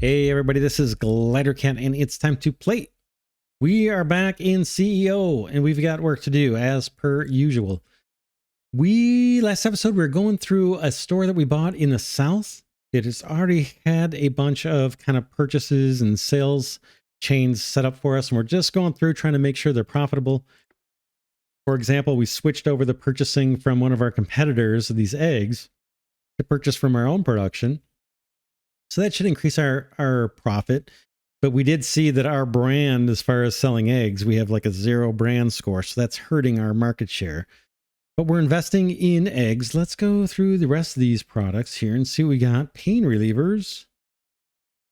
Hey everybody, this is Glidercat and it's time to play. We are back in CEO and we've got work to do as per usual. Last episode, we were going through a store that we bought in the south. It has already had a bunch of kind of purchases and sales chains set up for us, and we're just going through trying to make sure they're profitable. For example, we switched over the purchasing from one of our competitors of these eggs to purchase from our own production. So that should increase our profit. But we did see that our brand, as far as selling eggs, we have like a 0 brand score. So that's hurting our market share. But we're investing in eggs. Let's go through the rest of these products here and see what we got. Pain relievers.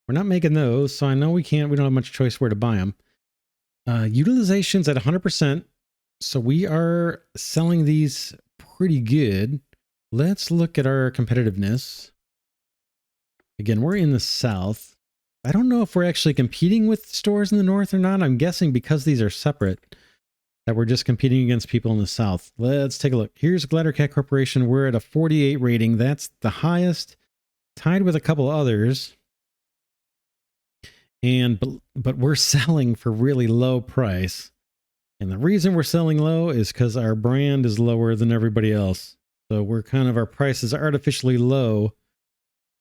We're not making those, so I know we don't have much choice where to buy them. Utilization's at 100%. So we are selling these pretty good. Let's look at our competitiveness. Again, we're in the south. I don't know if we're actually competing with stores in the north or not. I'm guessing because these are separate that we're just competing against people in the south. Let's take a look. Here's Glidercat Corporation. We're at a 48 rating. That's the highest, tied with a couple others. But we're selling for really low price. And the reason we're selling low is because our brand is lower than everybody else. So our price is artificially low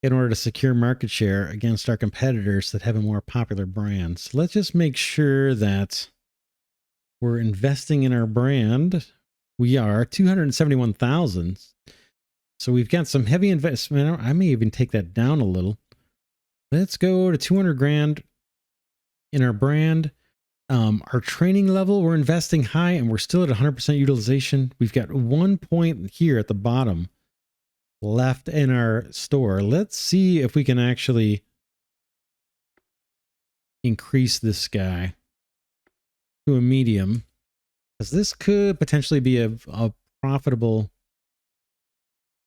in order to secure market share against our competitors that have a more popular brand. So let's just make sure that we're investing in our brand. We are 271,000. So we've got some heavy investment. I may even take that down a little. Let's go to 200 grand in our brand. Our training level, we're investing high and we're still at 100% utilization. We've got 1 point here at the bottom left in our store. Let's see if we can actually increase this guy to a medium, because this could potentially be a profitable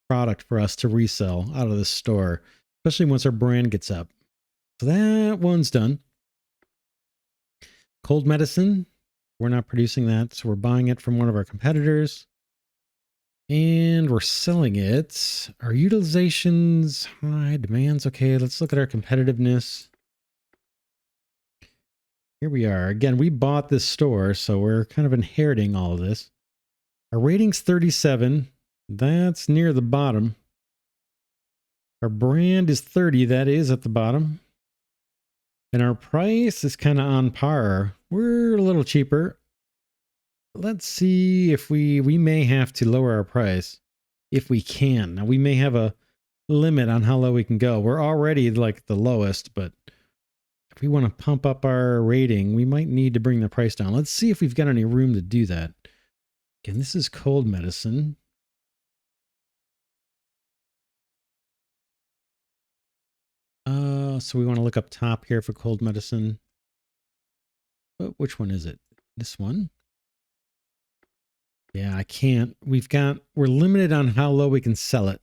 product for us to resell out of the store, especially once our brand gets up. So that one's done. Cold medicine, we're not producing that, so we're buying it from one of our competitors. And we're selling it. Our utilization's high, demand's okay. Let's look at our competitiveness. Here we are. Again, we bought this store, so we're kind of inheriting all of this. Our rating's 37. That's near the bottom. Our brand is 30. That is at the bottom. And our price is kind of on par. We're a little cheaper. Let's see if we may have to lower our price if we can. Now, we may have a limit on how low we can go. We're already like the lowest, but if we want to pump up our rating, we might need to bring the price down. Let's see if we've got any room to do that. Again, this is cold medicine. So we want to look up top here for cold medicine. Oh, which one is it? This one? Yeah, I can't. We're limited on how low we can sell it.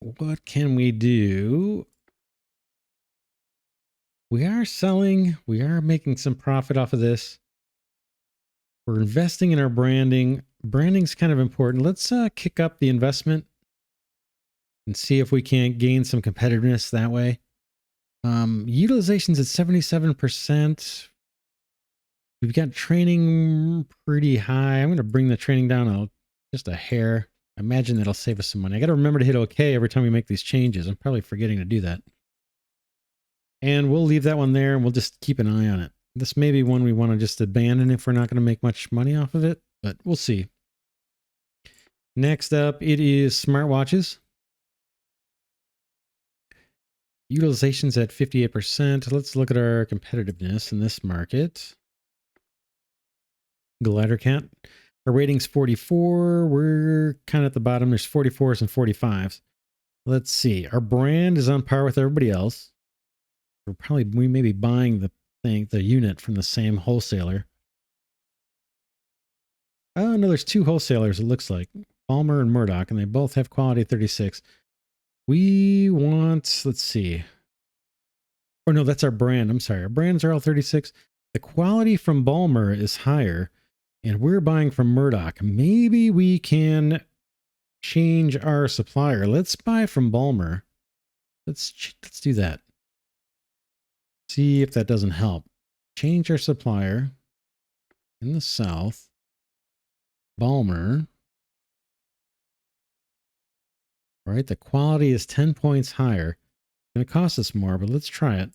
What can we do? We are selling. We are making some profit off of this. We're investing in our branding. Branding's kind of important. Let's kick up the investment and see if we can't gain some competitiveness that way. Utilization's at 77%. We've got training pretty high. I'm going to bring the training down just a hair. I imagine that'll save us some money. I got to remember to hit OK every time we make these changes. I'm probably forgetting to do that. And we'll leave that one there and we'll just keep an eye on it. This may be one we want to just abandon if we're not going to make much money off of it, but we'll see. Next up, it is smartwatches. Utilization's at 58%. Let's look at our competitiveness in this market. Glidercat. Our rating's 44. We're kind of at the bottom. There's 44s and 45s. Let's see. Our brand is on par with everybody else. We may be buying the unit from the same wholesaler. Oh, no, there's 2 wholesalers, it looks like. Balmer and Murdoch, and they both have quality 36. We want, let's see. Oh, no, that's our brand. I'm sorry. Our brands are all 36. The quality from Balmer is higher, and we're buying from Murdoch. Maybe we can change our supplier. Let's buy from Balmer. Let's do that. See if that doesn't help. Change our supplier in the south. Balmer. All right, the quality is 10 points higher. It's going to cost us more, but let's try it.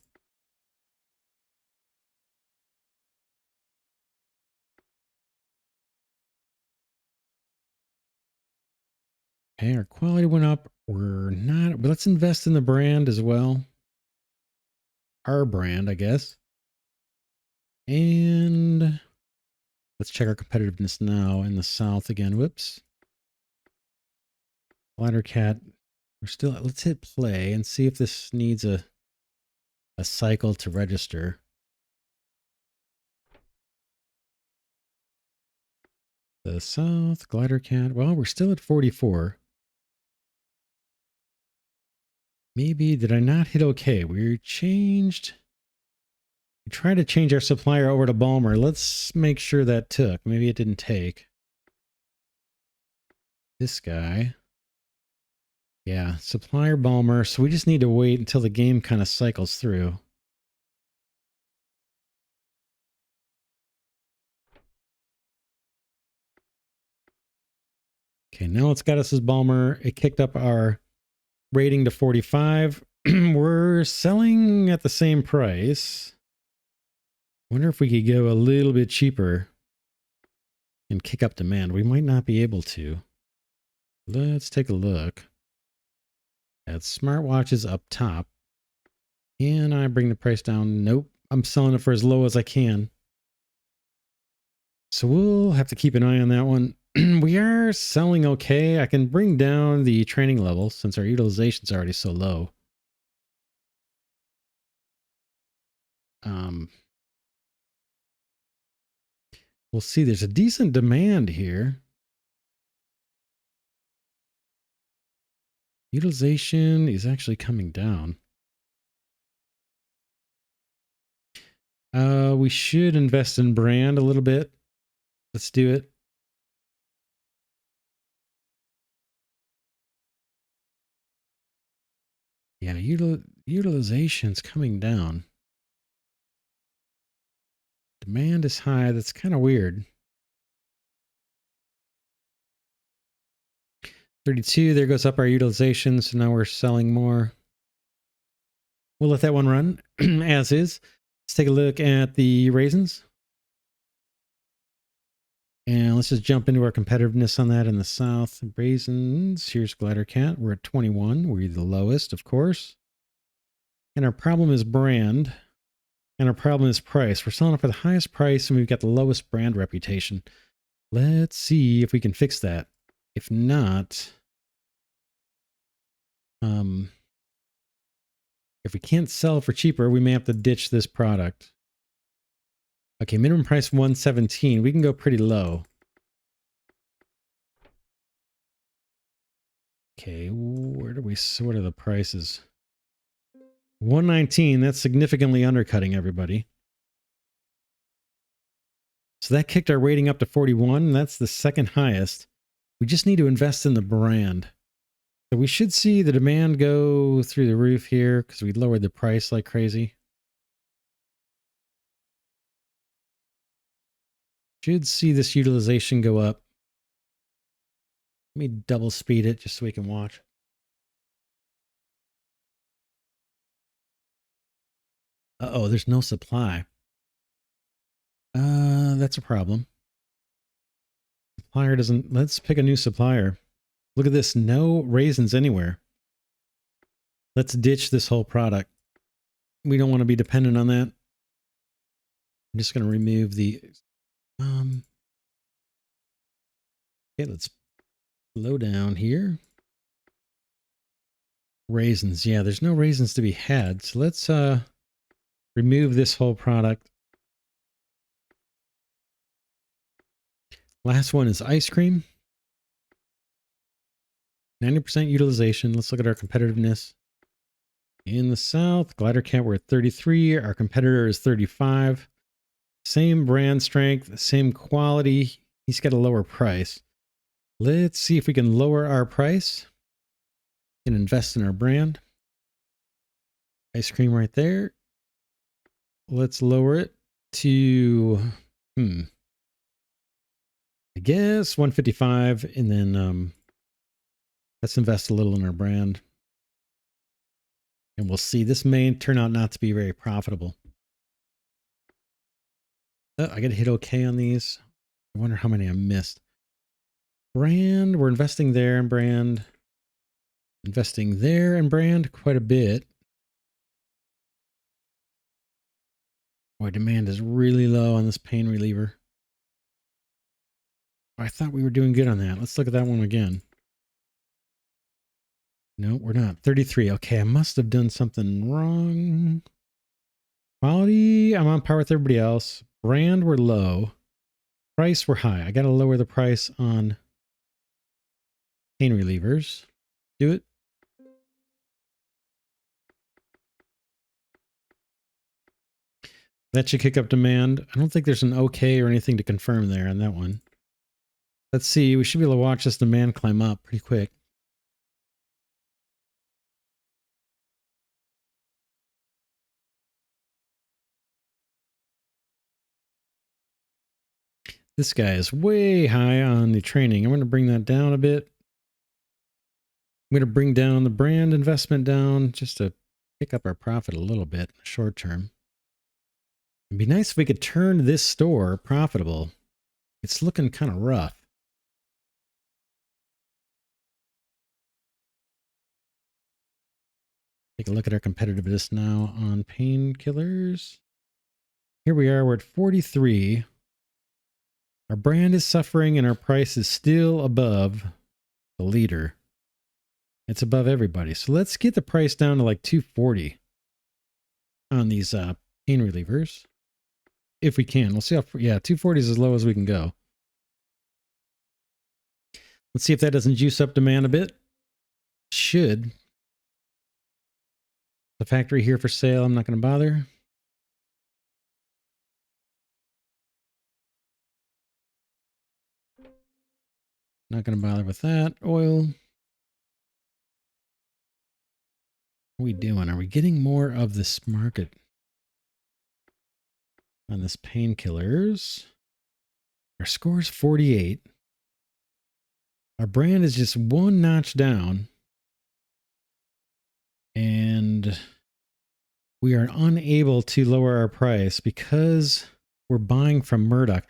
Okay, our quality went up. We're not, but let's invest in the brand as well. Our brand, I guess. And let's check our competitiveness now in the south again. Whoops. Glidercat. We're still, let's hit play and see if this needs a cycle to register. The south, Glidercat. Well, we're still at 44. Maybe, did I not hit OK? We changed. We tried to change our supplier over to Balmer. Let's make sure that took. Maybe it didn't take. This guy. Yeah, supplier Balmer. So we just need to wait until the game kind of cycles through. Okay, now it's got us as Balmer. It kicked up our rating to 45. We're selling at the same price. Wonder if we could go a little bit cheaper and kick up demand. We might not be able to. Let's take a look at smartwatches up top. Can I bring the price down? Nope. I'm selling it for as low as I can. So we'll have to keep an eye on that one. We are selling okay. I can bring down the training level since our utilization is already so low. We'll see. There's a decent demand here. Utilization is actually coming down. We should invest in brand a little bit. Let's do it. Yeah, utilization's coming down. Demand is high. That's kind of weird. 32, there goes up our utilization. So now we're selling more. We'll let that one run as is. Let's take a look at the raisins. And let's just jump into our competitiveness on that in the south. Raisins, here's Glidercat. We're at 21. We're the lowest, of course. And our problem is brand. And our problem is price. We're selling it for the highest price and we've got the lowest brand reputation. Let's see if we can fix that. If not, if we can't sell for cheaper, we may have to ditch this product. Okay, minimum price 117. We can go pretty low. Okay, where do we sort of the prices? 119, that's significantly undercutting everybody. So that kicked our rating up to 41. That's the second highest. We just need to invest in the brand. So we should see the demand go through the roof here because we lowered the price like crazy. Should see this utilization go up. Let me double speed it just so we can watch. Uh-oh, there's no supply. That's a problem. Supplier doesn't... Let's pick a new supplier. Look at this. No raisins anywhere. Let's ditch this whole product. We don't want to be dependent on that. I'm just going to remove the... Okay, let's slow down here. Raisins. Yeah, there's no raisins to be had. So let's remove this whole product. Last one is ice cream. 90% utilization. Let's look at our competitiveness. In the south, Glidercat, we're at 33. Our competitor is 35. Same brand strength, same quality. He's got a lower price. Let's see if we can lower our price and invest in our brand. Ice cream right there. Let's lower it to, I guess 155, and then let's invest a little in our brand. And we'll see. This may turn out not to be very profitable. Oh, I got to hit OK on these. I wonder how many I missed. Brand, we're investing there in brand. Investing there in brand quite a bit. Boy, demand is really low on this pain reliever. Oh, I thought we were doing good on that. Let's look at that one again. No, we're not. 33. Okay, I must have done something wrong. Quality, I'm on par with everybody else. Brand, we're low. Price, we're high. I got to lower the price on pain relievers. Do it. That should kick up demand. I don't think there's an OK or anything to confirm there on that one. Let's see. We should be able to watch this demand climb up pretty quick. This guy is way high on the training. I'm going to bring that down a bit. I'm going to bring down the brand investment down just to pick up our profit a little bit short term. It'd be nice if we could turn this store profitable. It's looking kind of rough. Take a look at our competitiveness now on painkillers. Here we are. We're at 43. Our brand is suffering and our price is still above the leader. It's above everybody. So let's get the price down to like 240 on these pain relievers. If we can. We'll see how, yeah, 240 is as low as we can go. Let's see if that doesn't juice up demand a bit. Should. The factory here for sale. I'm not going to bother. Not going to bother with that. Oil. What are we doing? Are we getting more of this market on this painkillers? Our score is 48. Our brand is just one notch down. And we are unable to lower our price because we're buying from Murdoch.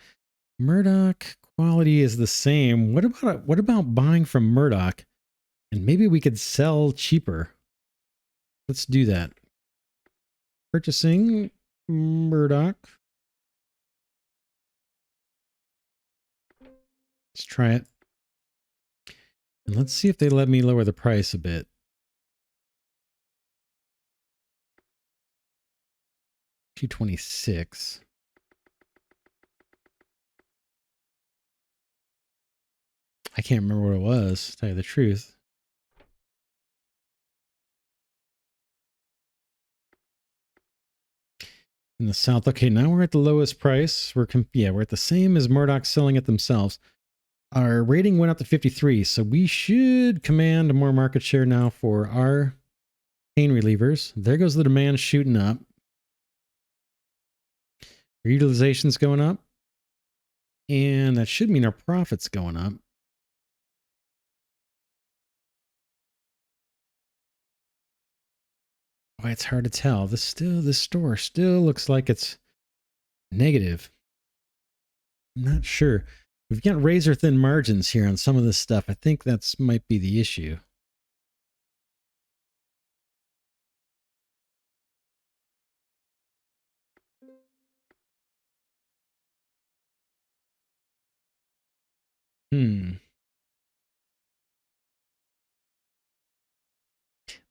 Murdoch quality is the same. What about buying from Murdoch? And maybe we could sell cheaper. Let's do that. Purchasing Murdoch. Let's try it. And let's see if they let me lower the price a bit. $226. I can't remember what it was, to tell you the truth. In the south. Okay, now we're at the lowest price. We're at the same as Murdoch selling it themselves. Our rating went up to 53, so we should command more market share now for our pain relievers. There goes the demand shooting up. Our utilization's going up. And that should mean our profit's going up. Boy, it's hard to tell. This store still looks like it's negative. I'm not sure. We've got razor thin margins here on some of this stuff. I think that's might be the issue.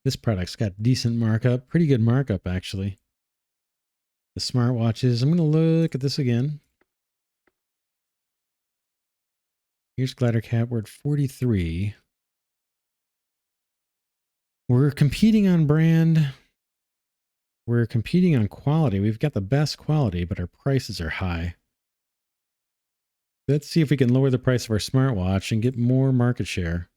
This product's got decent markup. Pretty good markup, actually. The smartwatches. I'm going to look at this again. Here's Glidercat. We're at 43. We're competing on brand. We're competing on quality. We've got the best quality, but our prices are high. Let's see if we can lower the price of our smartwatch and get more market share.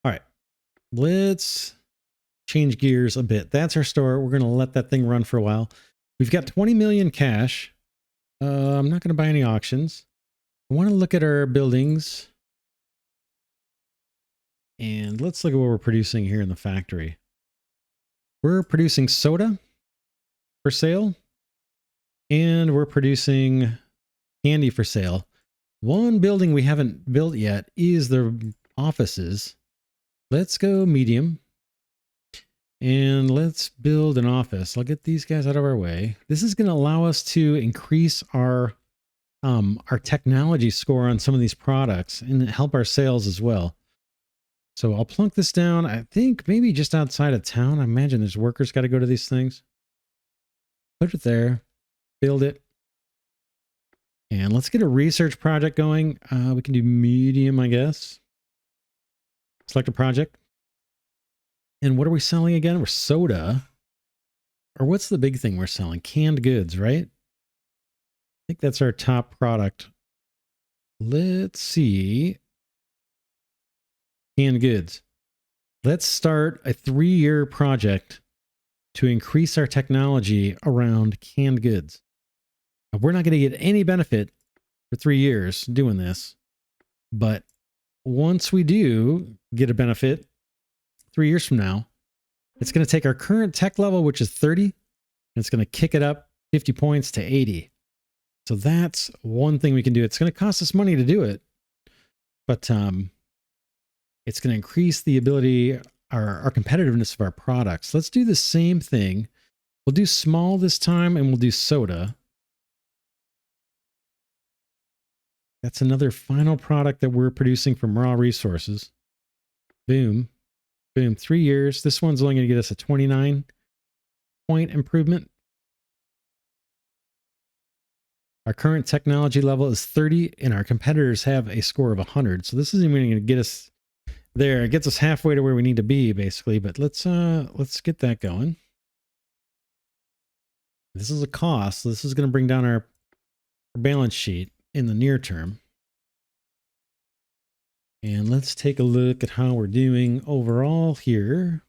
All right, let's change gears a bit. That's our store. We're going to let that thing run for a while. We've got 20 million cash. I'm not going to buy any auctions. I want to look at our buildings. And let's look at what we're producing here in the factory. We're producing soda for sale. And we're producing candy for sale. One building we haven't built yet is the offices. Let's go medium. And let's build an office. I'll get these guys out of our way. This is going to allow us to increase our technology score on some of these products and help our sales as well. So I'll plunk this down. I think maybe just outside of town. I imagine there's workers got to go to these things. Put it there. Build it. And let's get a research project going. We can do medium, I guess. Select a project. And what are we selling again? We're soda. Or what's the big thing we're selling? Canned goods, right? I think that's our top product. Let's see. Canned goods. Let's start a 3-year project to increase our technology around canned goods. We're not going to get any benefit for 3 years doing this. But once we do get a benefit, 3 years from now, it's going to take our current tech level, which is 30, and it's going to kick it up 50 points to 80. So that's one thing we can do. It's going to cost us money to do it, but it's going to increase the ability, our competitiveness of our products. Let's do the same thing. We'll do small this time, and we'll do soda. That's another final product that we're producing from raw resources. Boom. Boom. 3 years. This one's only going to get us a 29-point improvement. Our current technology level is 30, and our competitors have a score of 100. So this isn't even going to get us there. It gets us halfway to where we need to be, basically. But let's get that going. This is a cost. So this is going to bring down our balance sheet in the near term. And let's take a look at how we're doing overall here.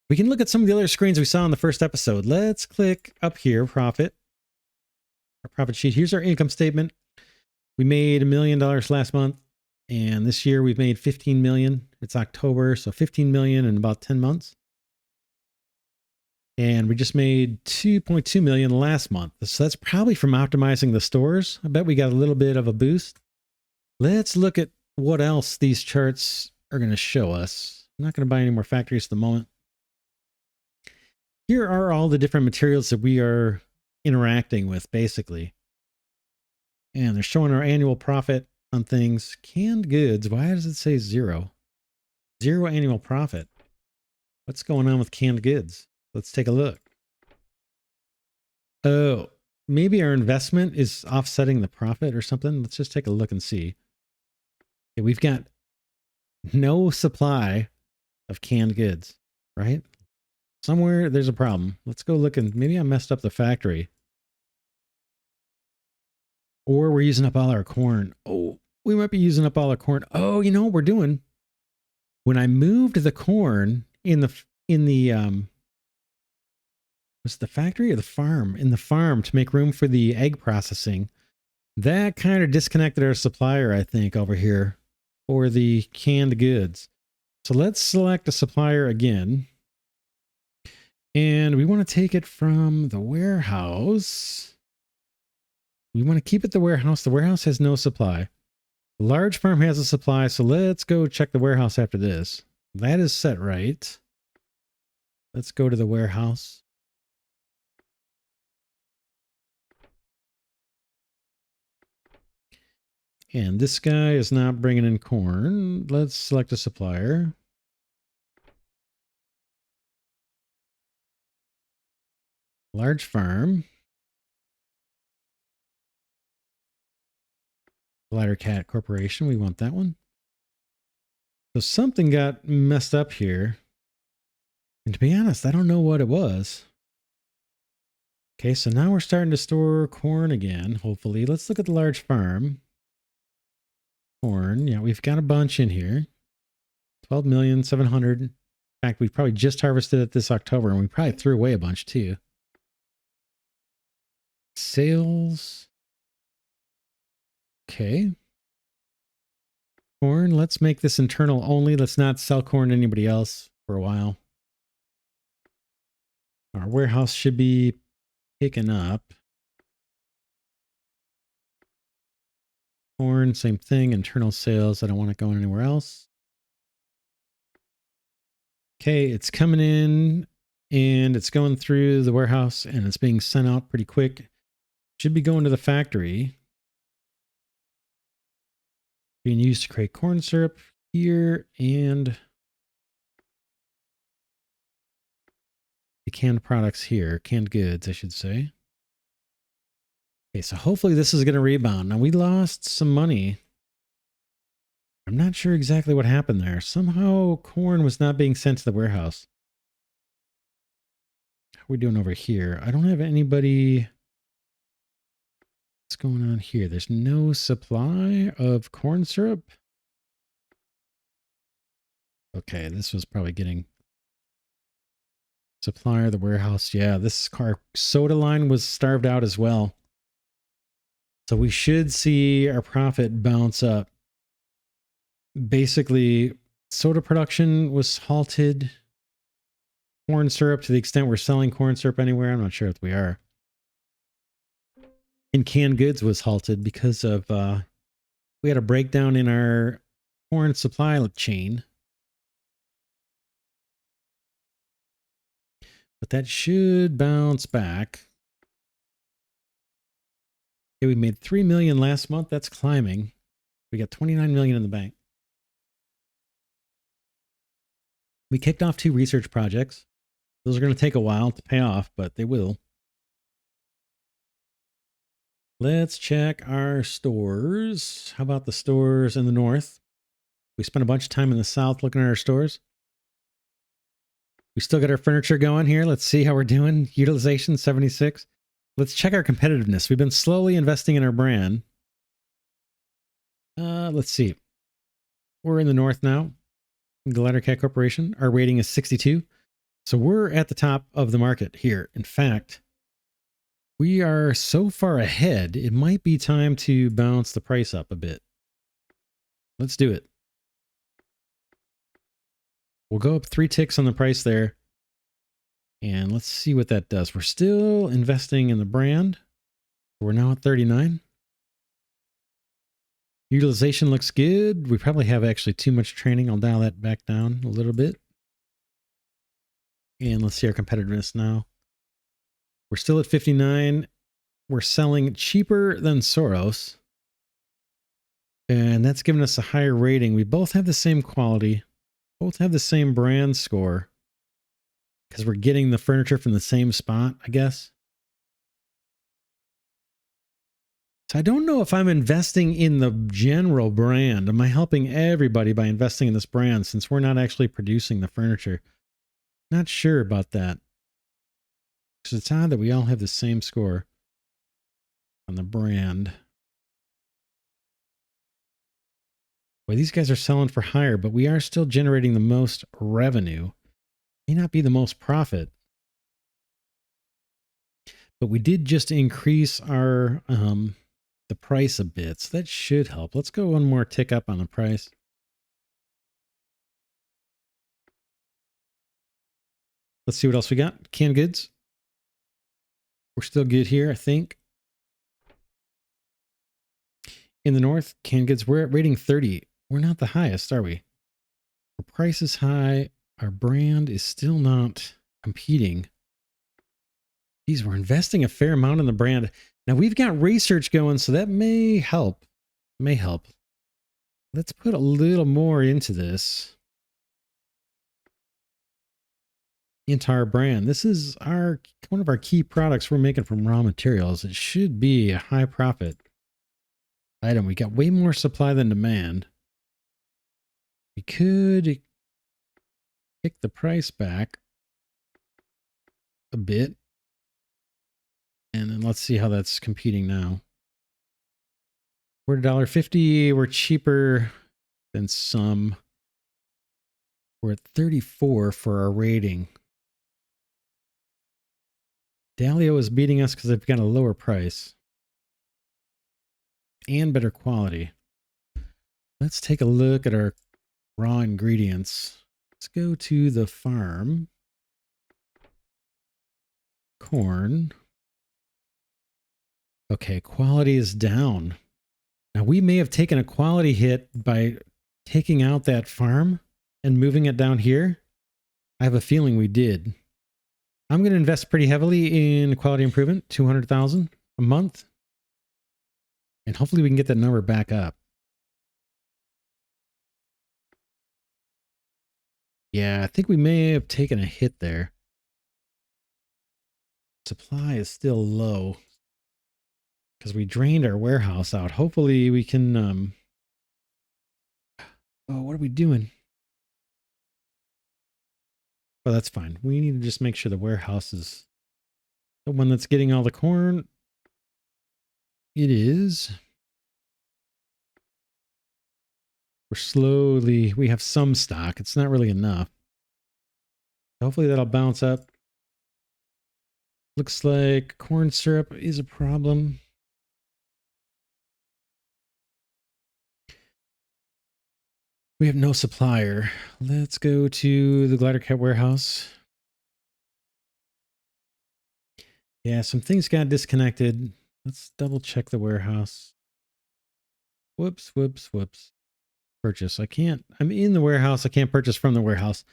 We can look at some of the other screens we saw in the first episode. Let's click up here, profit. Our profit sheet. Here's our income statement. We made $1 million last month, and this year we've made 15 million. It's October, so 15 million in about 10 months. And we just made 2.2 million last month. So that's probably from optimizing the stores. I bet we got a little bit of a boost. Let's look at what else these charts are going to show us. I'm not going to buy any more factories at the moment. Here are all the different materials that we are interacting with, basically. And they're showing our annual profit on things. Canned goods, why does it say 0? 0 annual profit. What's going on with canned goods? Let's take a look. Oh, maybe our investment is offsetting the profit or something. Let's just take a look and see. Okay, we've got no supply of canned goods, right? Somewhere there's a problem. Let's go look, and maybe I messed up the factory. Or we're using up all our corn. Oh, we might be using up all our corn. Oh, you know what we're doing? When I moved the corn in the was it the factory or the farm? In the farm to make room for the egg processing, that kind of disconnected our supplier, I think, over here for the canned goods. So let's select a supplier again. And we want to take it from the warehouse. We want to keep it the warehouse. The warehouse has no supply. The large farm has a supply, so let's go check the warehouse after this. That is set right. Let's go to the warehouse. And this guy is not bringing in corn. Let's select a supplier. Large farm. Glidercat Corporation. We want that one. So something got messed up here. And to be honest, I don't know what it was. Okay, so now we're starting to store corn again, hopefully. Let's look at the large farm. Corn, yeah, we've got a bunch in here. 12,700,000. In fact, we probably just harvested it this October, and we probably threw away a bunch too. Sales. Okay. Corn, let's make this internal only. Let's not sell corn to anybody else for a while. Our warehouse should be picking up. Corn, same thing. Internal sales. I don't want it going anywhere else. Okay, it's coming in and it's going through the warehouse and it's being sent out pretty quick. Should be going to the factory. Being used to create corn syrup here and the canned products here. Canned goods, I should say. Okay, so hopefully this is going to rebound. Now, we lost some money. I'm not sure exactly what happened there. Somehow corn was not being sent to the warehouse. How are we doing over here? I don't have anybody. What's going on here? There's no supply of corn syrup. Okay, this was probably getting supplier, the warehouse. Yeah, this car soda line was starved out as well. So we should see our profit bounce up. Basically, soda production was halted. Corn syrup, to the extent we're selling corn syrup anywhere, I'm not sure if we are. And canned goods was halted because of we had a breakdown in our corn supply chain. But that should bounce back. Okay, we made 3 million last month. That's climbing. We got 29 million in the bank. We kicked off 2 research projects. Those are going to take a while to pay off, but they will. Let's check our stores. How about the stores in the north? We spent a bunch of time in the south looking at our stores. We still got our furniture going here. Let's see how we're doing. Utilization 76. Let's check our competitiveness. We've been slowly investing in our brand. Let's see. We're in the north now. Glidercat Corporation. Our rating is 62. So we're at the top of the market here. In fact, we are so far ahead, it might be time to bounce the price up a bit. Let's do it. We'll go up 3 ticks on the price there. And let's see what that does. We're still investing in the brand. We're now at 39. Utilization looks good. We probably have actually too much training. I'll dial that back down a little bit. And let's see our competitiveness now. We're still at 59. We're selling cheaper than Soros. And that's given us a higher rating. We both have the same quality. Both have the same brand score. Because we're getting the furniture from the same spot, I guess. So I don't know if I'm investing in the general brand. Am I helping everybody by investing in this brand since we're not actually producing the furniture? Not sure about that. Because it's odd that we all have the same score on the brand. Boy, these guys are selling for higher, but we are still generating the most revenue. May not be the most profit. But we did just increase our the price a bit, so that should help. Let's go one more tick up on the price. Let's see what else we got. Canned goods. We're still good here, I think. In the north, canned goods, we're at rating 30. We're not the highest, are we? Our price is high. Our brand is still not competing. Geez, we're investing a fair amount in the brand. Now we've got research going, so that may help. May help. Let's put a little more into this. Into our brand. This is one of our key products we're making from raw materials. It should be a high profit item. We got way more supply than demand. We could kick the price back a bit. And then let's see how that's competing now. We're at $1.50. We're cheaper than some. We're at 34 for our rating. Dalio is beating us because they've got a lower price and better quality. Let's take a look at our raw ingredients. Let's go to the farm. Corn. Okay, quality is down. Now, we may have taken a quality hit by taking out that farm and moving it down here. I have a feeling we did. I'm going to invest pretty heavily in quality improvement, 200,000 a month. And hopefully we can get that number back up. Yeah, I think we may have taken a hit there. Supply is still low because we drained our warehouse out. Hopefully we can... Oh, what are we doing? Oh, that's fine. We need to just make sure the warehouse is the one that's getting all the corn. It is. We have some stock. It's not really enough. Hopefully that'll bounce up. Looks like corn syrup is a problem. We have no supplier. Let's go to the Glidercat warehouse. Yeah, some things got disconnected. Let's double check the warehouse. Whoops. Purchase. I'm in the warehouse. I can't purchase from the warehouse.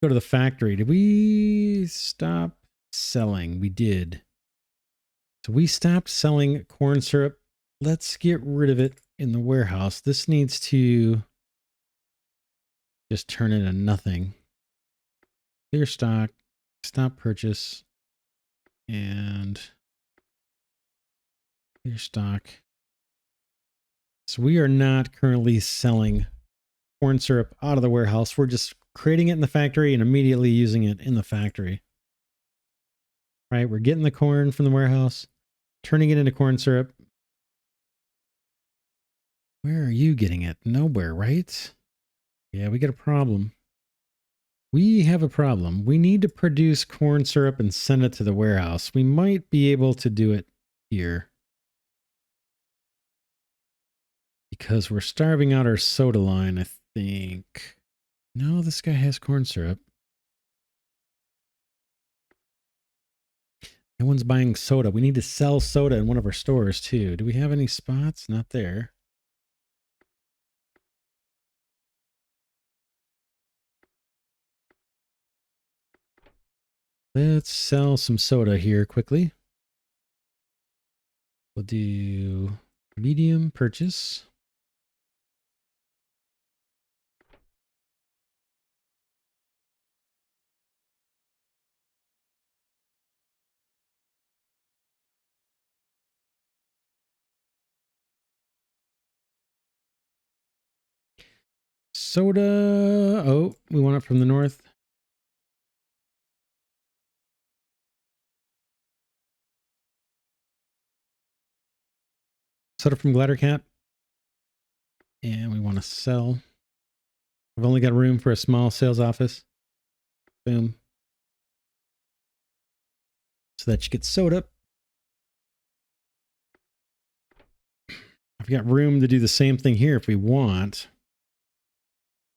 Go to the factory. Did we stop selling? We did. So we stopped selling corn syrup. Let's get rid of it in the warehouse. This needs to just turn into nothing. Clear stock, stop purchase, and clear stock. So we are not currently selling corn syrup out of the warehouse. We're just creating it in the factory and immediately using it in the factory. Right? We're getting the corn from the warehouse, turning it into corn syrup. Where are you getting it? Nowhere, right? Yeah, we got a problem. We have a problem. We need to produce corn syrup and send it to the warehouse. We might be able to do it here, because we're starving out our soda line, I think. No, this guy has corn syrup. No one's buying soda. We need to sell soda in one of our stores too. Do we have any spots? Not there. Let's sell some soda here quickly. We'll do medium purchase. Soda. Oh, we want it from the north. Soda from Glidercat. And we want to sell. I've only got room for a small sales office. Boom. So that you get soda. I've got room to do the same thing here if we want.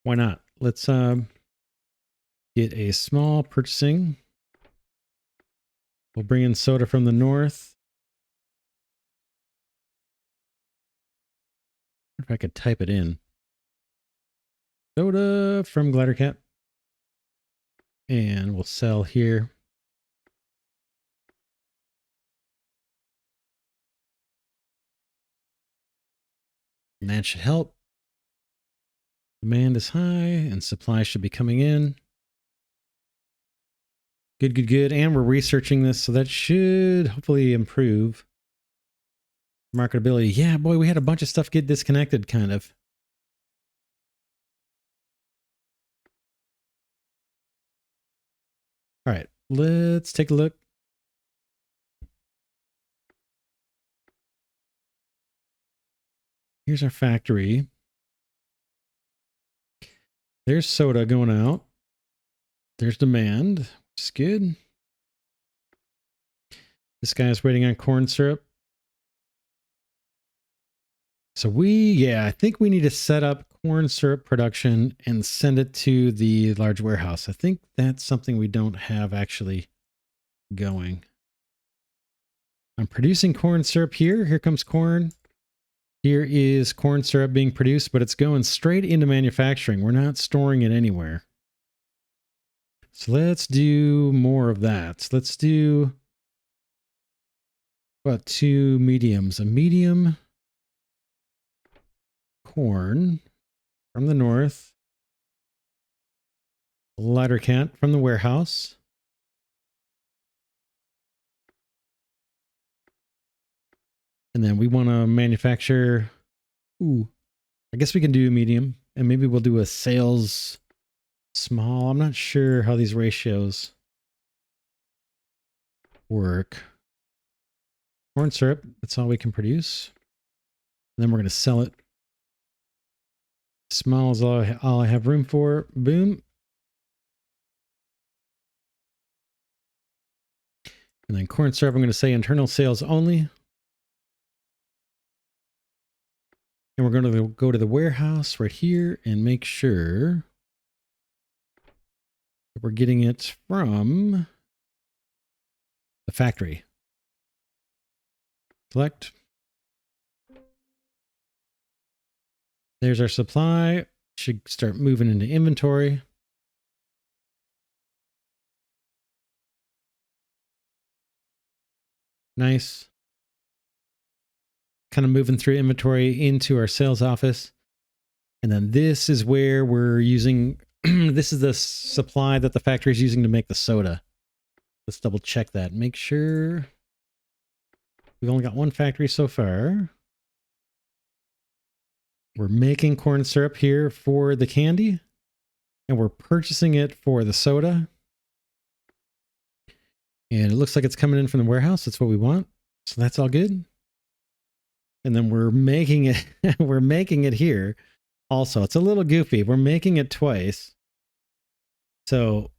Why not? Let's get a small purchasing. We'll bring in soda from the north. I wonder if I could type it in. Soda from Glidercat. And we'll sell here. And that should help. Demand is high and supply should be coming in. Good. And we're researching this, so that should hopefully improve marketability. Yeah, boy, we had a bunch of stuff get disconnected, kind of. All right, let's take a look. Here's our factory. There's soda going out. There's demand, which is good. This guy's waiting on corn syrup. So I think we need to set up corn syrup production and send it to the large warehouse. I think that's something we don't have actually going. I'm producing corn syrup here. Here comes corn. Here is corn syrup being produced, but it's going straight into manufacturing. We're not storing it anywhere. So let's do more of that. So let's do about 2 mediums. A medium corn from the north. Glidercat from the warehouse. And then we want to manufacture, I guess we can do medium, and maybe we'll do a sales small. I'm not sure how these ratios work. Corn syrup, that's all we can produce. And then we're going to sell it. Small is all I have room for. Boom. And then corn syrup, I'm going to say internal sales only. And we're going to go to the warehouse right here and make sure that we're getting it from the factory. Select. There's our supply. Should start moving into inventory. Nice. Kind of moving through inventory into our sales office. And then this is where we're using, this is the supply that the factory is using to make the soda. Let's double check that. Make sure we've only got one factory so far. We're making corn syrup here for the candy, and we're purchasing it for the soda. And it looks like it's coming in from the warehouse. That's what we want. So that's all good. And then we're making it, we're making it here. Also, it's a little goofy. We're making it twice. So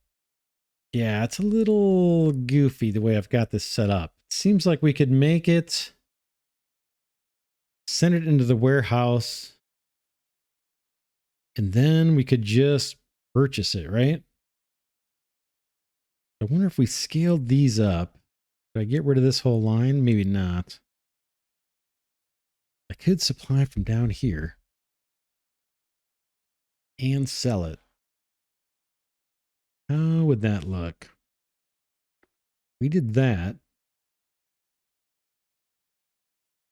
yeah, it's a little goofy the way I've got this set up. It seems like we could make it, send it into the warehouse, and then we could just purchase it, right? I wonder if we scaled these up. Did I get rid of this whole line? Maybe not. I could supply from down here and sell it. How would that look? We did that.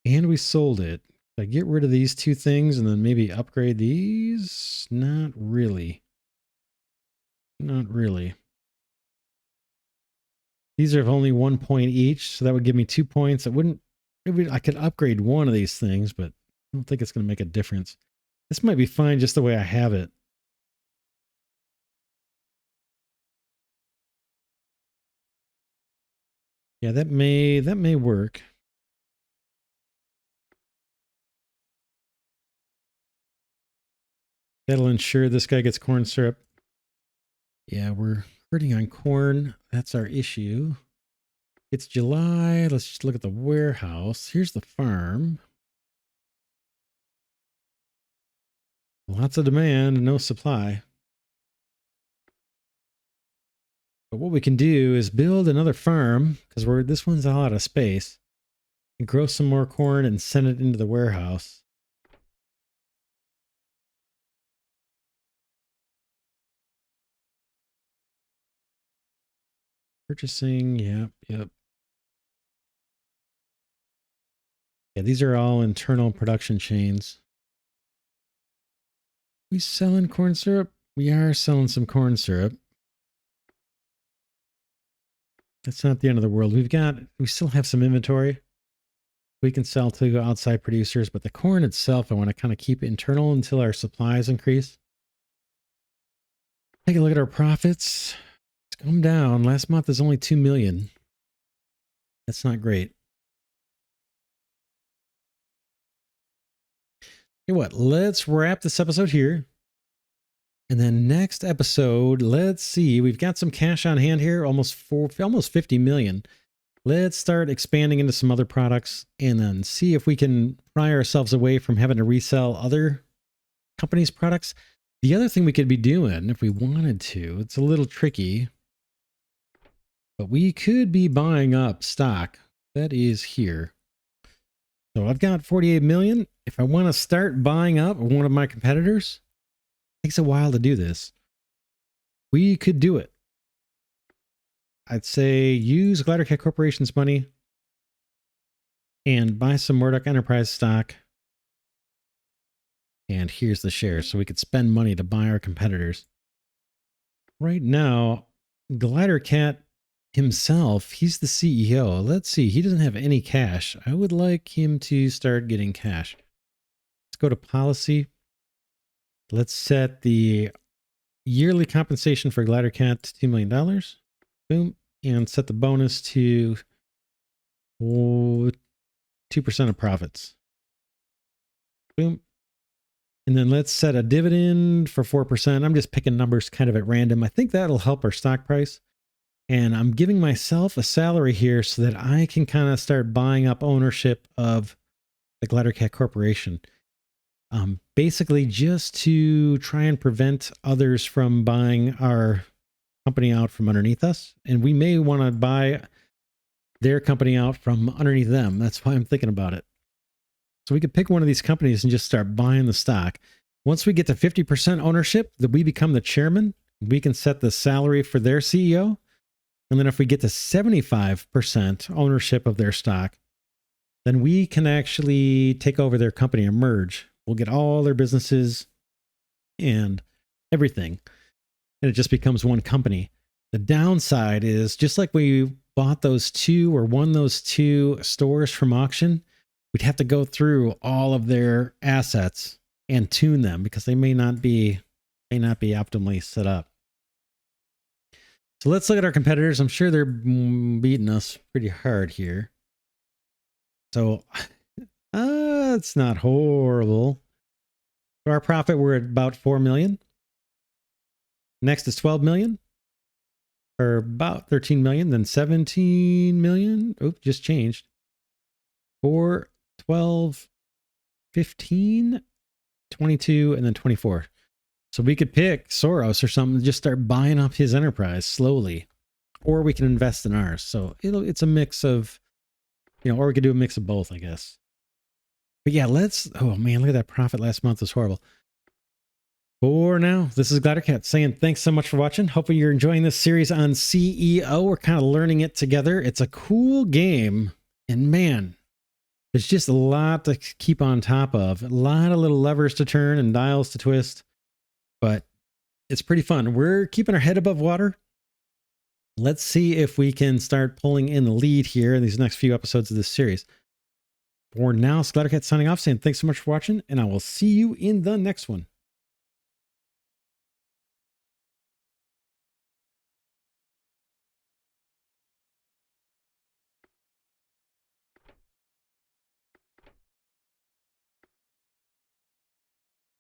And we sold it. Did I get rid of these 2 things and then maybe upgrade these? Not really. Not really. These are only 1 point each, so that would give me 2 points. It wouldn't, I could upgrade one of these things, but I don't think it's going to make a difference. This might be fine just the way I have it. Yeah, that may work. That'll ensure this guy gets corn syrup. Yeah, we're hurting on corn. That's our issue. It's July. Let's just look at the warehouse. Here's the farm. Lots of demand and no supply. But what we can do is build another farm, because this one's all out of space, and grow some more corn and send it into the warehouse. Purchasing, yep. Yeah, these are all internal production chains. We selling corn syrup? We are selling some corn syrup. That's not the end of the world. We still have some inventory we can sell to outside producers, but the corn itself, I want to kind of keep it internal until our supplies increase. Take a look at our profits. It's come down. Last month is only 2 million. That's not great. Hey, what? Let's wrap this episode here. And then next episode, let's see. We've got some cash on hand here, almost 50 million. Let's start expanding into some other products and then see if we can pry ourselves away from having to resell other companies' products. The other thing we could be doing if we wanted to, it's a little tricky, but we could be buying up stock that is here. So I've got 48 million. If I want to start buying up one of my competitors, it takes a while to do this. We could do it. I'd say use Glidercat Corporation's money and buy some Murdoch Enterprise stock. And here's the shares, so we could spend money to buy our competitors. Right now, Glidercat himself, he's the CEO. Let's see, he doesn't have any cash. I would like him to start getting cash. Let's go to policy. Let's set the yearly compensation for Glidercat to $2 million. Boom. And set the bonus to 2% of profits. Boom. And then let's set a dividend for 4%. I'm just picking numbers kind of at random. I think that'll help our stock price. And I'm giving myself a salary here so that I can kind of start buying up ownership of the Glidercat Corporation. Basically just to try and prevent others from buying our company out from underneath us. And we may want to buy their company out from underneath them. That's why I'm thinking about it. So we could pick one of these companies and just start buying the stock. Once we get to 50% ownership, that we become the chairman, we can set the salary for their CEO. And then if we get to 75% ownership of their stock, then we can actually take over their company and merge. We'll get all their businesses and everything. And it just becomes one company. The downside is, just like we bought those two or won those two stores from auction, we'd have to go through all of their assets and tune them because they may not be optimally set up. So let's look at our competitors. I'm sure they're beating us pretty hard here. So it's not horrible. For our profit, we're at about 4 million. Next is 12 million, or about 13 million, then 17 million. Oops, just changed. 4, 12, 15, 22, and then 24. So we could pick Soros or something and just start buying up his enterprise slowly, or we can invest in ours. So it's a mix of, or we could do a mix of both, I guess. But yeah, oh man, look at that profit last month was horrible. For now, this is Glidercat saying thanks so much for watching. Hopefully you're enjoying this series on CEO. We're kind of learning it together. It's a cool game, and man, there's just a lot to keep on top of. A lot of little levers to turn and dials to twist, but it's pretty fun. We're keeping our head above water. Let's see if we can start pulling in the lead here in these next few episodes of this series. For now, it's Glidercat signing off saying thanks so much for watching, and I will see you in the next one.